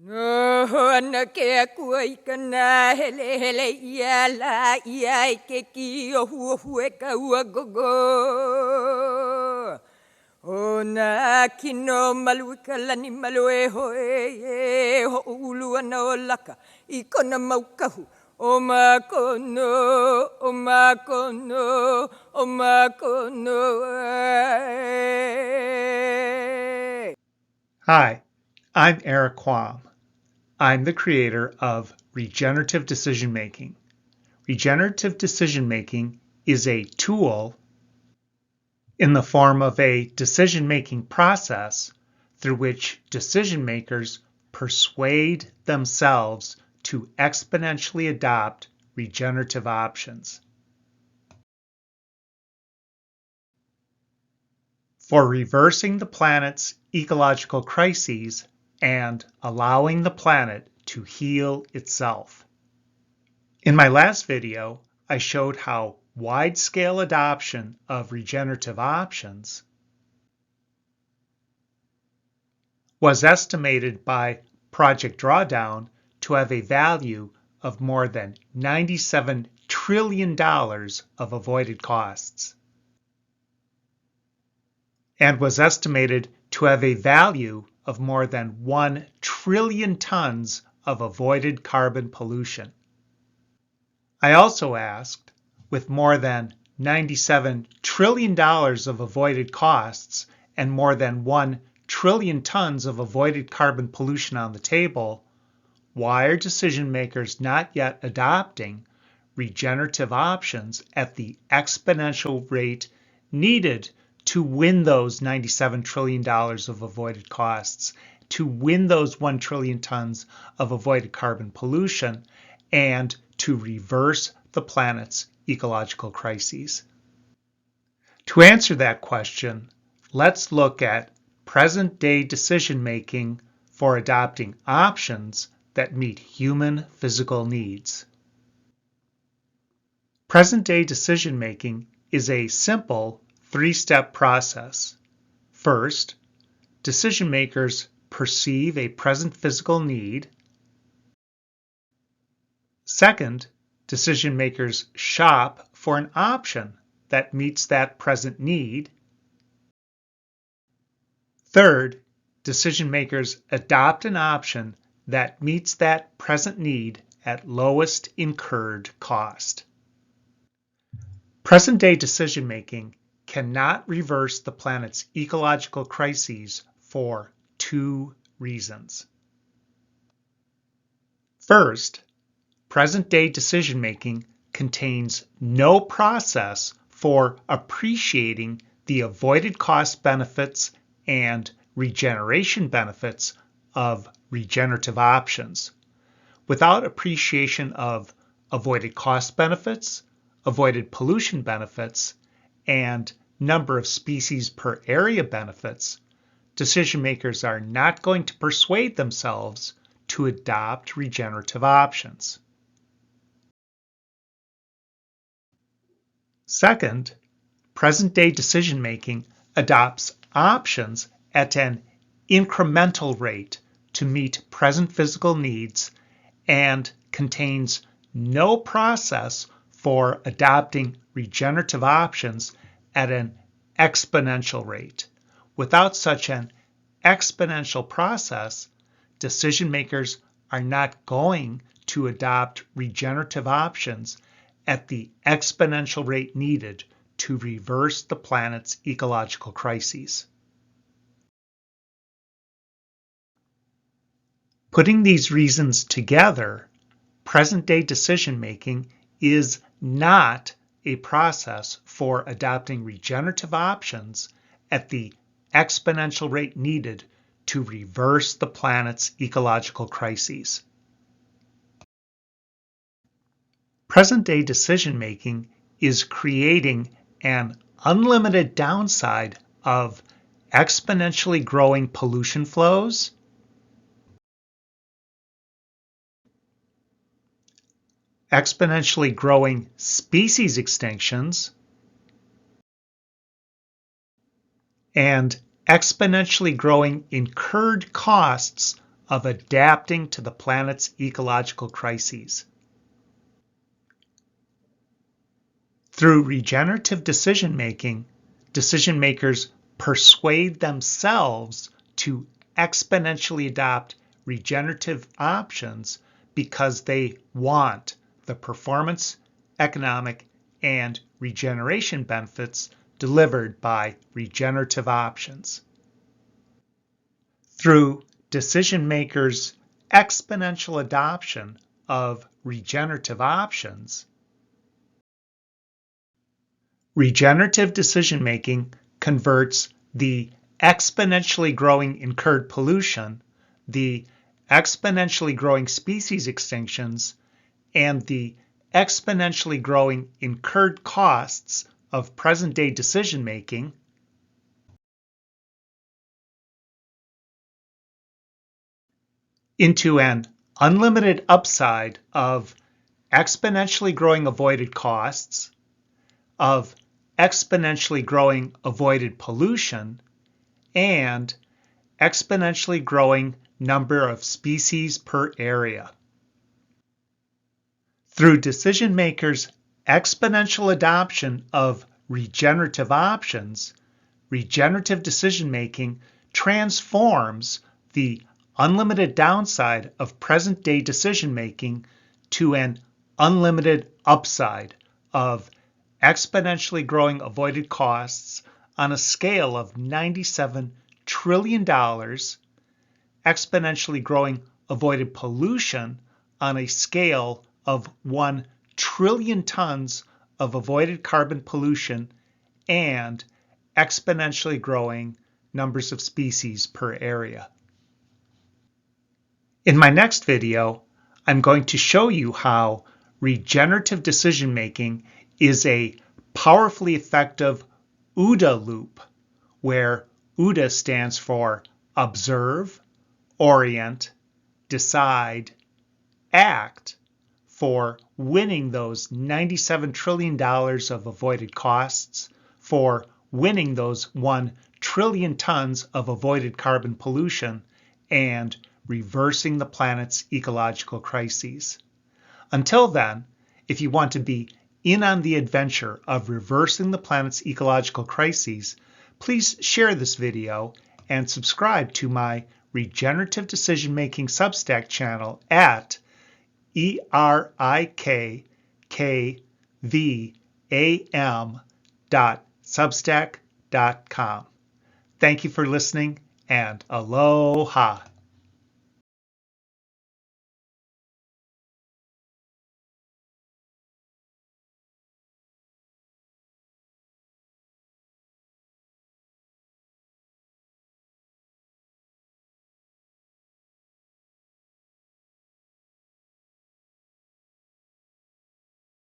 No, na ke kuai kana hele hele ia la ia ke ki o hu e ka ua gogo. O na kino malu kalani malu e ho ulu ana o laka I kona maukahu. O makono, o makono, o makono. Hi, I'm Eric Quam. I'm the creator of Regenerative Decision Making. Regenerative Decision Making is a tool in the form of a decision-making process through which decision makers persuade themselves to exponentially adopt regenerative options. For reversing the planet's ecological crises and allowing the planet to heal itself. In my last video, I showed how wide-scale adoption of regenerative options was estimated by Project Drawdown to have a value of more than $97 trillion of avoided costs, and was estimated to have a value of more than 1 trillion tons of avoided carbon pollution. I also asked, with more than $97 trillion of avoided costs and more than 1 trillion tons of avoided carbon pollution on the table, why are decision makers not yet adopting regenerative options at the exponential rate needed to win those $97 trillion of avoided costs, to win those 1 trillion tons of avoided carbon pollution, and to reverse the planet's ecological crises? To answer that question, let's look at present-day decision-making for adopting options that meet human physical needs. Present-day decision-making is a simple three-step process. First, decision makers perceive a present physical need. Second, decision makers shop for an option that meets that present need. Third, decision makers adopt an option that meets that present need at lowest incurred cost. Present-day decision-making cannot reverse the planet's ecological crises for two reasons. First, present-day decision-making contains no process for appreciating the avoided cost benefits and regeneration benefits of regenerative options. Without appreciation of avoided cost benefits, avoided pollution benefits, and number of species per area benefits, decision makers are not going to persuade themselves to adopt regenerative options. Second, present-day decision-making adopts options at an incremental rate to meet present physical needs and contains no process for adopting regenerative options at an exponential rate. Without such an exponential process, decision makers are not going to adopt regenerative options at the exponential rate needed to reverse the planet's ecological crises. Putting these reasons together, present-day decision-making is not a process for adopting regenerative options at the exponential rate needed to reverse the planet's ecological crises. Present-day decision-making is creating an unlimited downside of exponentially growing pollution flows, exponentially growing species extinctions, and exponentially growing incurred costs of adapting to the planet's ecological crises. Through regenerative decision-making, decision makers persuade themselves to exponentially adopt regenerative options because they want the performance, economic, and regeneration benefits delivered by regenerative options. Through decision makers' exponential adoption of regenerative options, regenerative decision-making converts the exponentially growing incurred pollution, the exponentially growing species extinctions, and the exponentially growing incurred costs of present-day decision-making into an unlimited upside of exponentially growing avoided costs, of exponentially growing avoided pollution, and exponentially growing number of species per area. Through decision makers' exponential adoption of regenerative options, regenerative decision making transforms the unlimited downside of present-day decision making to an unlimited upside of exponentially growing avoided costs on a scale of $97 trillion, exponentially growing avoided pollution on a scale of 1 trillion tons of avoided carbon pollution, and exponentially growing numbers of species per area. In my next video, I'm going to show you how regenerative decision making is a powerfully effective OODA loop, where OODA stands for observe, orient, decide, act, for winning those $97 trillion of avoided costs, for winning those 1 trillion tons of avoided carbon pollution, and reversing the planet's ecological crises. Until then, if you want to be in on the adventure of reversing the planet's ecological crises, please share this video and subscribe to my Regenerative Decision Making Substack channel at erikkvam.substack.com. Thank you for listening, and aloha.